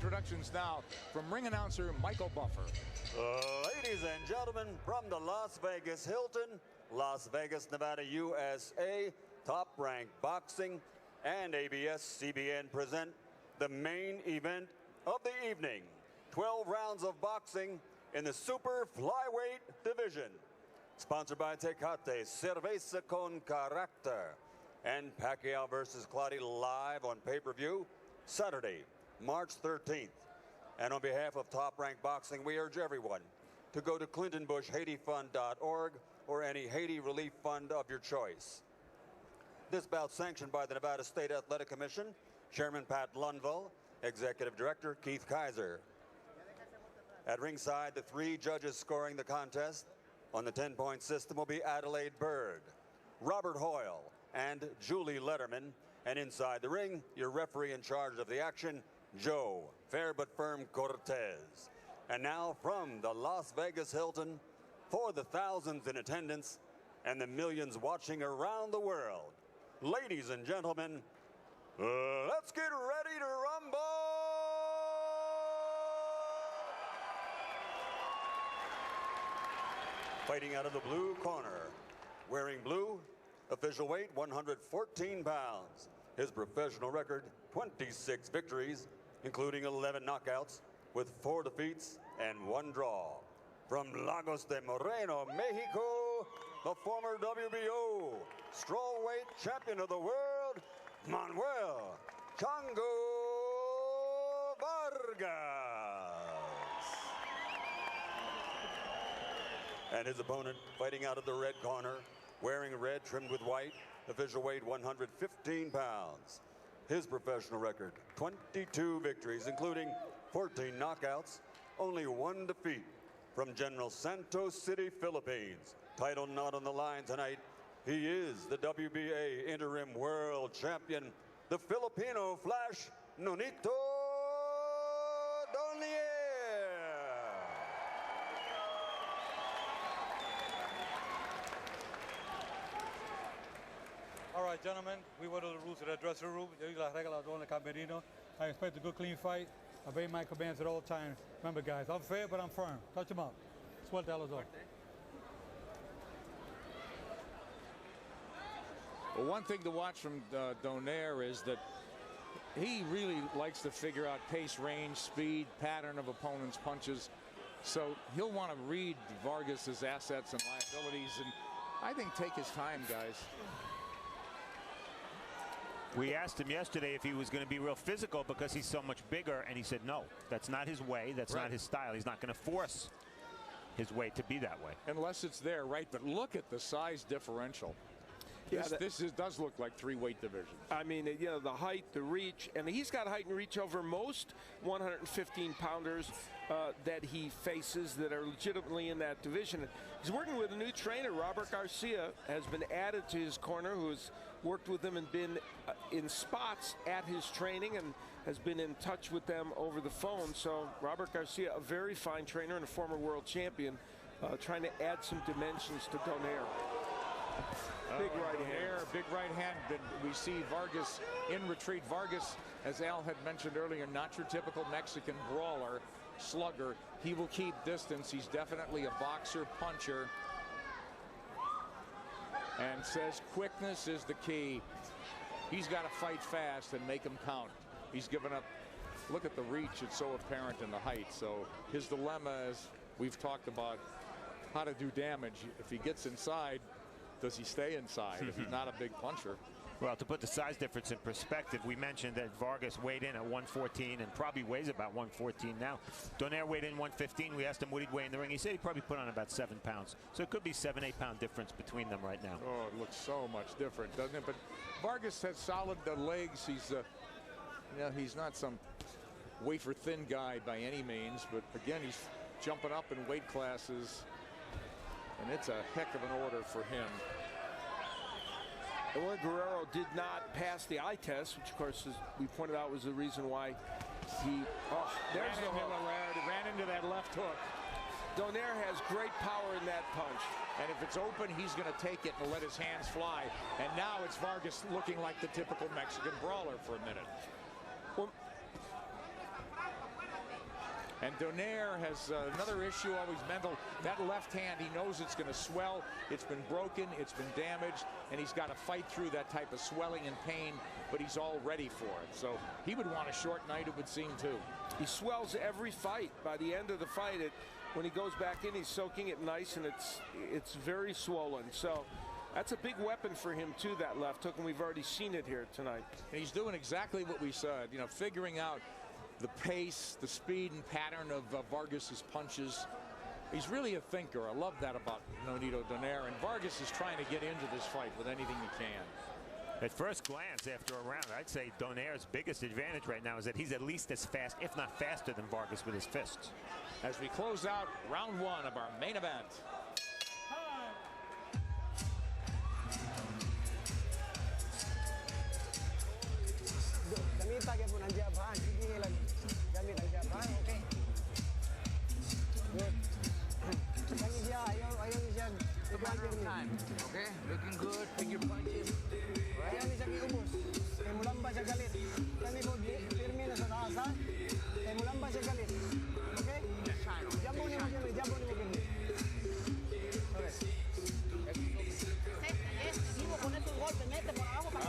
introductions now from ring announcer Michael Buffer. Ladies and gentlemen, from the Las Vegas Hilton, Las Vegas, Nevada, USA, Top Rank Boxing and ABS-CBN present the main event of the evening. 12 rounds of boxing in the super flyweight division. Sponsored by Tecate, Cerveza con Carácter, and Pacquiao versus Clottey live on pay-per-view Saturday, March 13th. And on behalf of Top Rank Boxing, we urge everyone to go to ClintonBushHaitiFund.org or any Haiti relief fund of your choice. This bout sanctioned by the Nevada State Athletic Commission, Chairman Pat Lundvall, Executive Director Keith Kaiser. At ringside, the 3 judges scoring the contest on the 10-point system will be Adelaide Bird, Robert Hoyle, and Julie Letterman. And inside the ring, your referee in charge of the action, Joe Fair But Firm Cortez. And now from the Las Vegas Hilton, for the thousands in attendance and the millions watching around the world, ladies and gentlemen, let's get ready to rumble! Fighting out of the blue corner, wearing blue, official weight 114 pounds. His professional record, 26 victories, including 11 knockouts, with 4 defeats and 1 draw. From Lagos de Moreno, Mexico, the former WBO strawweight champion of the world, Manuel Chango Vargas. And his opponent fighting out of the red corner, wearing red trimmed with white, official weight 115 pounds. His professional record, 22 victories, including 14 knockouts, only 1 defeat. From General Santos City, Philippines, title not on the line tonight, he is the WBA interim world champion, the Filipino Flash, Nonito Donaire. All right, gentlemen, we went to the rules of the dressing room. I expect a good, clean fight. I obey my commands at all times. Remember, guys, I'm fair, but I'm firm. Touch them up. Suelta a los dos. Well, one thing to watch from Donaire is that he really likes to figure out pace, range, speed, pattern of opponents' punches. So he'll want to read Vargas's assets and liabilities, and I think take his time, guys. We asked him yesterday if he was going to be real physical because he's so much bigger, and he said no, that's not his way, that's not his style. He's not going to force his way to be that way. Unless it's there, right? But look at the size differential. Yeah, this does look like 3-weight divisions. I mean, you know, the height, the reach, and he's got height and reach over most 115-pounders that he faces that are legitimately in that division. He's working with a new trainer. Robert Garcia has been added to his corner, who has worked with him and been in spots at his training and has been in touch with them over the phone. So Robert Garcia, a very fine trainer and a former world champion, trying to add some dimensions to Donaire. Big right hand. Big right hand. We see Vargas in retreat. Vargas, as Al had mentioned earlier, not your typical Mexican brawler, slugger. He will keep distance. He's definitely a boxer, puncher. And says quickness is the key. He's got to fight fast and make him count. He's given up. Look at the reach. It's so apparent in the height. So his dilemma is, we've talked about how to do damage. If he gets inside, does he stay inside if he's not a big puncher? Well, to put the size difference in perspective, we mentioned that Vargas weighed in at 114 and probably weighs about 114 now. Donaire weighed in 115. We asked him what he'd weigh in the ring. He said he probably put on about 7 pounds. So it could be 7-8 pound difference between them right now. Oh, it looks so much different, doesn't it? But Vargas has solid legs. He's you know, he's not some wafer thin guy by any means, but again, he's jumping up in weight classes. And it's a heck of an order for him. Eloy Guerrero did not pass the eye test, which, of course, as we pointed out, was the reason why he... Oh, there's the hook. Ran into that left hook. Donaire has great power in that punch. And if it's open, he's going to take it and let his hands fly. And now it's Vargas looking like the typical Mexican brawler for a minute. Well, And Donaire has another issue, always mental. That left hand, he knows it's going to swell. It's been broken, it's been damaged, and he's got to fight through that type of swelling and pain, but he's all ready for it. So he would want a short night, it would seem, too. He swells every fight. By the end of the fight, when he goes back in, he's soaking it nice, and it's very swollen. So that's a big weapon for him, too, that left hook, and we've already seen it here tonight. And he's doing exactly what we said, you know, figuring out the pace, the speed and pattern of Vargas's punches. He's really a thinker. I love that about Nonito Donaire. And Vargas is trying to get into this fight with anything he can. At first glance, after a round, I'd say Donaire's biggest advantage right now is that he's at least as fast, if not faster, than Vargas with his fists. As we close out round one of our main event. Time, okay? Looking good, pick your punches. Ayaw ni siya kiubos. Kaya mulang ba siya galit? Kami ko firme na sa taas, ha? Kaya mulang ba siya galit? Okay? Jumbo ni mo kini, jumbo ni mo kini.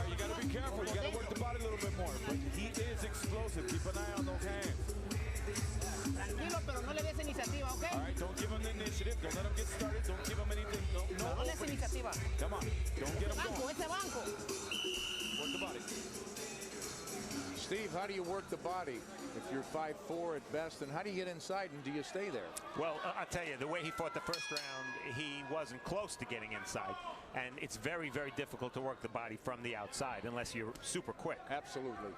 You got to be careful. You got to work the body a little bit more. But he is explosive. Keep an eye on those hands. Tranquilo, pero no le des iniciativa, okay? All right, don't give him the initiative. Don't let him get started. Don't give him anything. No le des iniciativa. Come on. Don't get him going. Ese banco. Work the body. Steve, how do you work the body? If you're 5'4" at best, and how do you get inside and do you stay there? Well, I'll tell you, the way he fought the first round, he wasn't close to getting inside. And it's very, very difficult to work the body from the outside unless you're super quick. Absolutely.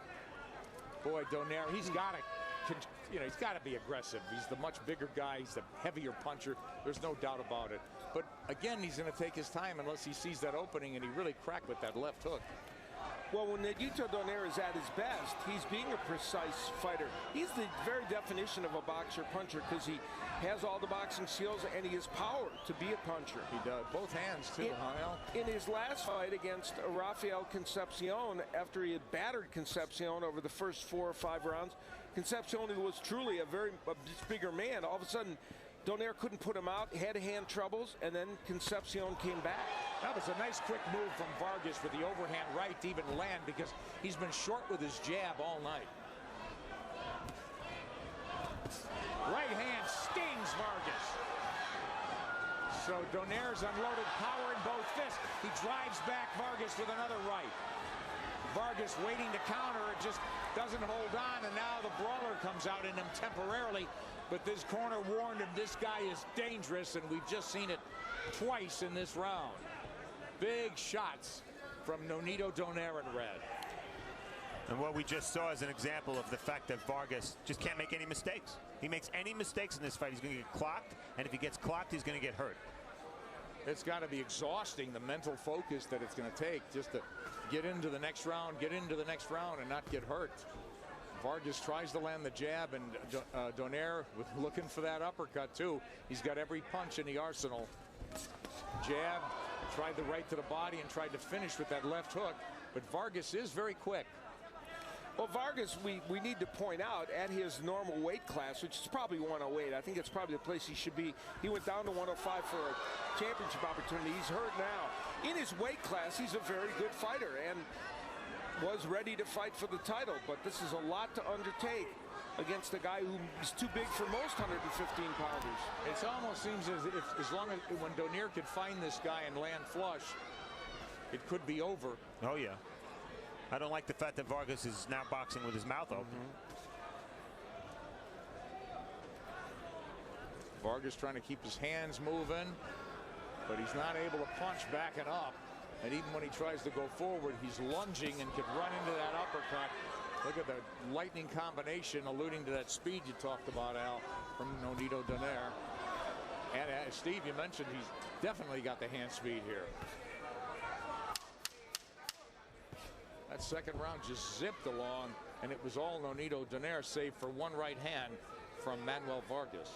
Boy, Donaire, he's got to, you know, he's got to be aggressive. He's the much bigger guy. He's the heavier puncher. There's no doubt about it. But again, he's going to take his time unless he sees that opening, and he really cracked with that left hook. Well, when Nonito Donaire is at his best, he's being a precise fighter. He's the very definition of a boxer-puncher because he has all the boxing skills and he has power to be a puncher. He does. Both hands, too, huh, Al? In his last fight against Rafael Concepcion, after he had battered Concepcion over the first 4 or 5 rounds, Concepcion was truly a bigger man. All of a sudden, Donaire couldn't put him out, hand-to-hand troubles, and then Concepcion came back. That was a nice quick move from Vargas with the overhand right to even land because he's been short with his jab all night. Right hand stings Vargas. So Donaire's unloaded power in both fists. He drives back Vargas with another right. Vargas waiting to counter, it just doesn't hold on, and now the brawler comes out in him temporarily. But this corner warned him this guy is dangerous, and we've just seen it twice in this round. Big shots from Nonito Donaire in red. And what we just saw is an example of the fact that Vargas just can't make any mistakes. He makes any mistakes in this fight, he's going to get clocked, and if he gets clocked, he's going to get hurt. It's got to be exhausting, the mental focus that it's going to take just to get into the next round, and not get hurt. Vargas tries to land the jab, and Donaire looking for that uppercut, too. He's got every punch in the arsenal. Jab, tried the right to the body, and tried to finish with that left hook. But Vargas is very quick. Well, Vargas, we need to point out, at his normal weight class, which is probably 108, I think it's probably the place he should be. He went down to 105 for a championship opportunity. He's hurt now. In his weight class, he's a very good fighter and was ready to fight for the title. But this is a lot to undertake against a guy who is too big for most 115-pounders. It almost seems as if, as long as when Donaire could find this guy and land flush, it could be over. Oh, yeah. I don't like the fact that Vargas is now boxing with his mouth open. Vargas trying to keep his hands moving, but he's not able to punch backing up. And even when he tries to go forward, he's lunging and can run into that uppercut. Look at the lightning combination, alluding to that speed you talked about, Al, from Nonito Donaire. And Steve, you mentioned he's definitely got the hand speed here. That second round just zipped along, and it was all Nonito Donaire, save for one right hand from Manuel Vargas.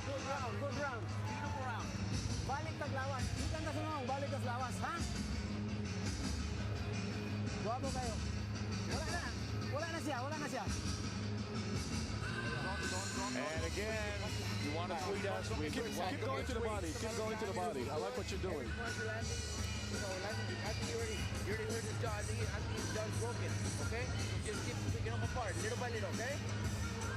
Good round. Beautiful round. Balik tag lawas. Ikan ka sunong, balik tas lawas, ha? Go. bago kayo. Wala na siya. And again, you want to tweet us? Keep going to the body. Keep going to the body. I like what you're doing. I think you already heard his jaw. I think his jaw's broken. Okay? So just keep picking them apart, little by little. Okay?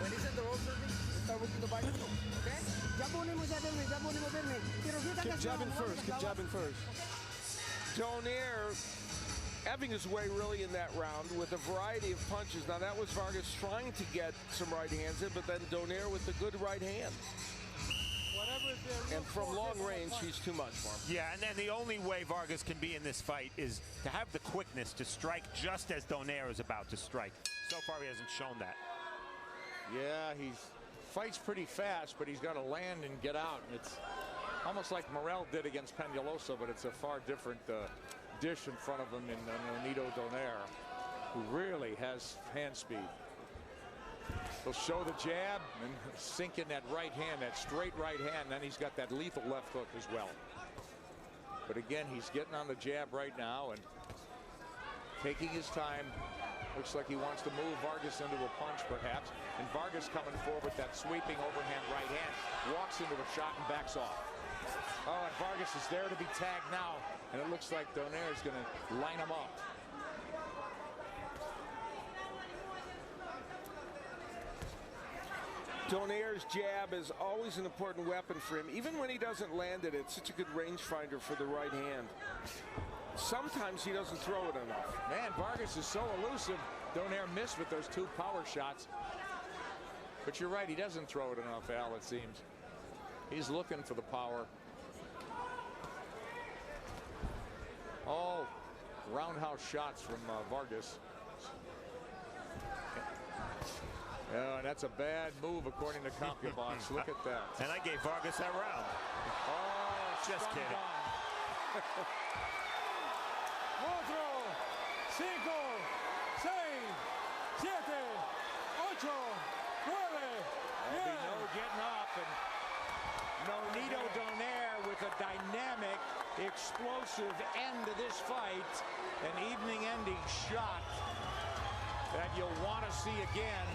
When he's in the rope surfing, start working the body. Okay? Jabunin mo siya, Pirmi. Pero kita Keep jabbing first. Keep jabbing first. Donaire having his way really in that round with a variety of punches. Now that was Vargas trying to get some right hands in, but then Donaire with the good right hand. And from long range, he's too much for him. Yeah, and then the only way Vargas can be in this fight is to have the quickness to strike just as Donaire is about to strike. So far, he hasn't shown that. Yeah, he fights pretty fast, but he's got to land and get out. It's almost like Morel did against Peñalosa, but it's a far different dish in front of him in Nonito Donaire, who really has hand speed. He'll show the jab and sink in that right hand, that straight right hand. Then he's got that lethal left hook as well. But again, he's getting on the jab right now and taking his time. Looks like he wants to move Vargas into a punch, perhaps. And Vargas coming forward with that sweeping overhand right hand. Walks into a shot and backs off. Oh, and Vargas is there to be tagged now. And it looks like Donaire is going to line him up. Donaire's jab is always an important weapon for him. Even when he doesn't land it, it's such a good rangefinder for the right hand. Sometimes he doesn't throw it enough. Man, Vargas is so elusive. Donaire missed with those two power shots. But you're right, he doesn't throw it enough, Al, it seems. He's looking for the power. Oh, roundhouse shots from Vargas. Yeah, that's a bad move according to CompuBox. Look at that. And I gave Vargas that round. Oh, just kidding. 4, 5, 6, 7, 8, 9. There'll be no getting up. And Nonito Donaire with a dynamic, explosive end to this fight. An evening-ending shot that you'll want to see again.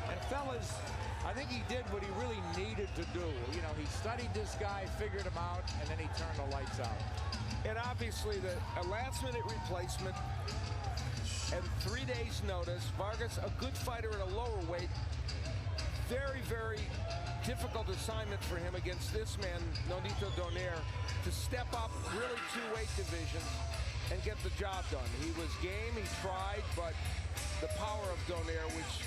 And fellas, I think he did what he really needed to do. You know, he studied this guy, figured him out, and then he turned the lights out. And obviously, a last-minute replacement and 3 days' notice. Vargas, a good fighter at a lower weight. Very, very difficult assignment for him against this man, Nonito Donaire, to step up really 2 weight divisions and get the job done. He was game, he tried, but the power of Donaire, which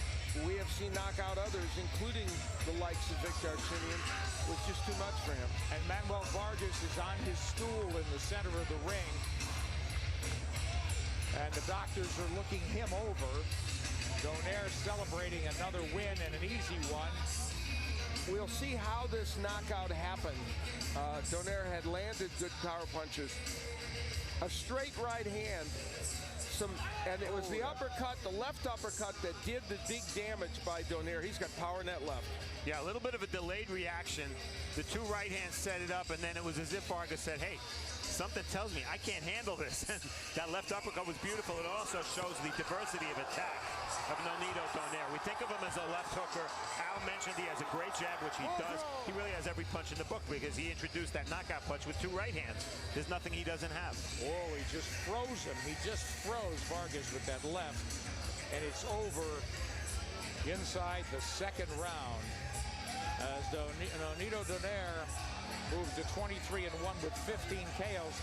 we have seen knock out others, including the likes of Victor Artinian, was just too much for him. And Manuel Vargas is on his stool in the center of the ring. And the doctors are looking him over. Donaire celebrating another win and an easy one. We'll see how this knockout happened. Donaire had landed good power punches. A straight right hand. And it was the uppercut, the left uppercut, that did the big damage by Donaire. He's got power net left. Yeah, a little bit of a delayed reaction. The 2 right hands set it up, and then it was as if Vargas said, hey, something tells me I can't handle this. That left uppercut was beautiful. It also shows the diversity of attack of Nonito Donaire. We think of him as a left hooker. Al mentioned he has a great jab, which he does. He really has every punch in the book because he introduced that knockout punch with 2 right hands. There's nothing he doesn't have. Oh, he just froze him. He just froze Vargas with that left. And it's over inside the second round as Nonito Donaire moves to 23-1 with 15 KOs.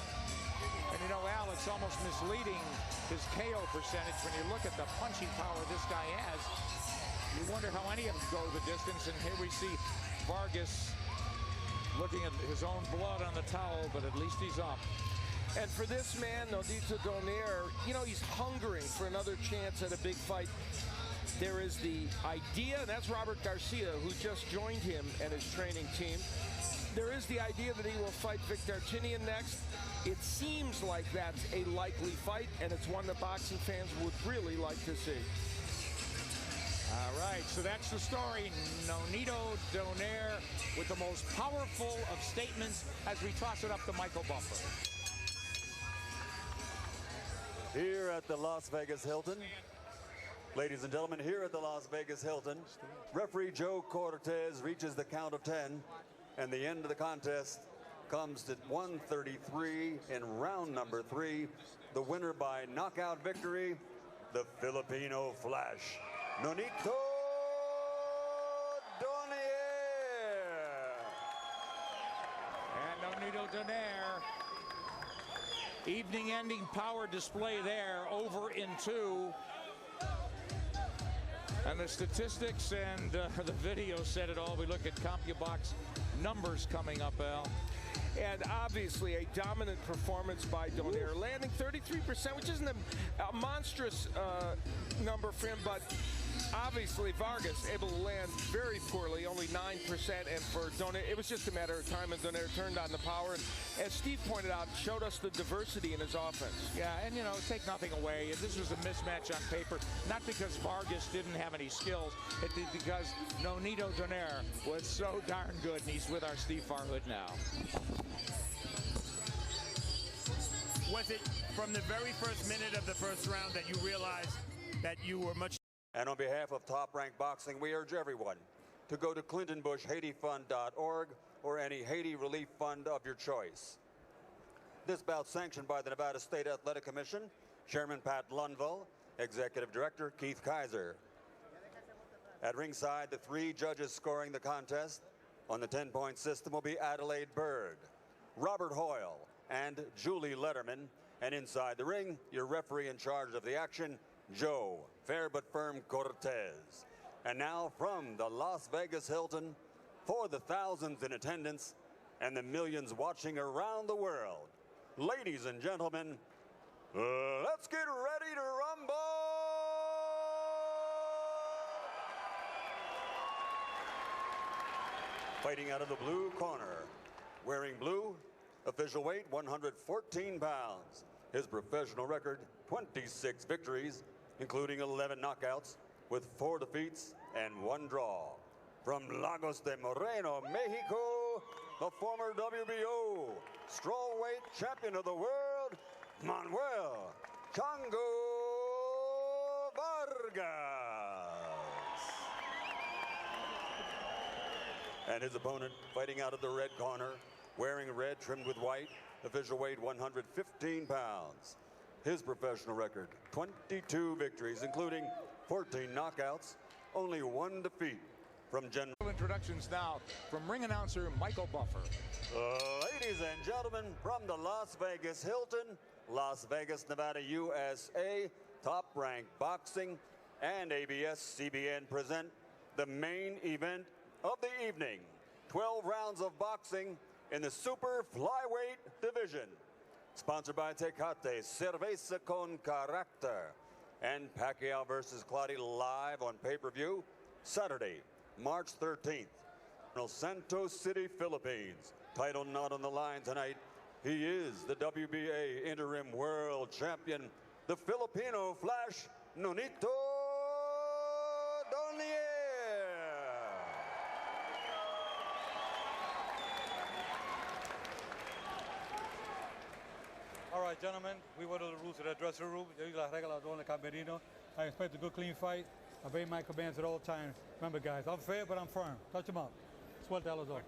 And you know, Al, it's almost misleading, his KO percentage, when you look at the punching power this guy has. You wonder how any of them go the distance, and here we see Vargas looking at his own blood on the towel, but at least he's up. And for this man, Nonito Donaire, you know, he's hungering for another chance at a big fight. There is the idea, and that's Robert Garcia, who just joined him and his training team. There is the idea that he will fight Victor Artinian next. It seems like that's a likely fight, and it's one that boxing fans would really like to see. All right, so that's the story. Nonito Donaire with the most powerful of statements as we toss it up to Michael Buffer. here at the Las Vegas Hilton. Ladies and gentlemen, here at the Las Vegas Hilton, referee Joe Cortez reaches the count of 10, and the end of the contest comes at 133 in round number 3. The winner by knockout victory, the Filipino Flash, Nonito Donaire. And Nonito Donaire, evening-ending power display there, over in 2. And the statistics and the video said it all. We look at CompuBox numbers coming up, Al. And obviously a dominant performance by Donaire, landing 33%, which isn't a monstrous number for him, but obviously Vargas able to land very poorly, only 9%, and for Donaire, it was just a matter of time, and Donaire turned on the power, and as Steve pointed out, showed us the diversity in his offense. Yeah, and you know, take nothing away. This was a mismatch on paper, not because Vargas didn't have any skills, it's because Nonito Donaire was so darn good, and he's with our Steve Farhood now. Was it from the very first minute of the first round that you realized that you were much... And on behalf of Top Rank Boxing, we urge everyone to go to ClintonBushHaitiFund.org or any Haiti relief fund of your choice. This bout sanctioned by the Nevada State Athletic Commission, Chairman Pat Lundvall, Executive Director Keith Kaiser. At ringside, the 3 judges scoring the contest on the 10-point system will be Adelaide Bird, Robert Hoyle, and Julie Letterman. And inside the ring, your referee in charge of the action, Joe Fair but Firm Cortez. And now from the Las Vegas Hilton, for the thousands in attendance and the millions watching around the world, ladies and gentlemen, let's get ready to rumble! Fighting out of the blue corner, wearing blue, official weight 114 pounds. His professional record, 26 victories, including 11 knockouts, with 4 defeats and 1 draw. From Lagos de Moreno, Mexico, the former WBO strawweight champion of the world, Manuel Chango Vargas. And his opponent fighting out of the red corner, wearing red trimmed with white, official weight 115 pounds. His professional record, 22 victories, including 14 knockouts, only 1 defeat. From general introductions now from ring announcer Michael Buffer. Ladies and gentlemen, from the Las Vegas Hilton, Las Vegas, Nevada, USA, Top Rank Boxing and ABS-CBN present the main event of the evening. 12 rounds of boxing in the super flyweight division. Sponsored by Tecate, Cerveza con Carácter, and Pacquiao versus Clottey live on pay-per-view Saturday, March 13th. Los Santos City, Philippines. Title not on the line tonight. He is the WBA interim world champion, the Filipino Flash, Nonito Donaire. All right, gentlemen, we went to the rules of the dressing room. I expect a good, clean fight. I obey my commands at all times. Remember, guys, I'm fair, but I'm firm. Touch them up. Suelta a los dos.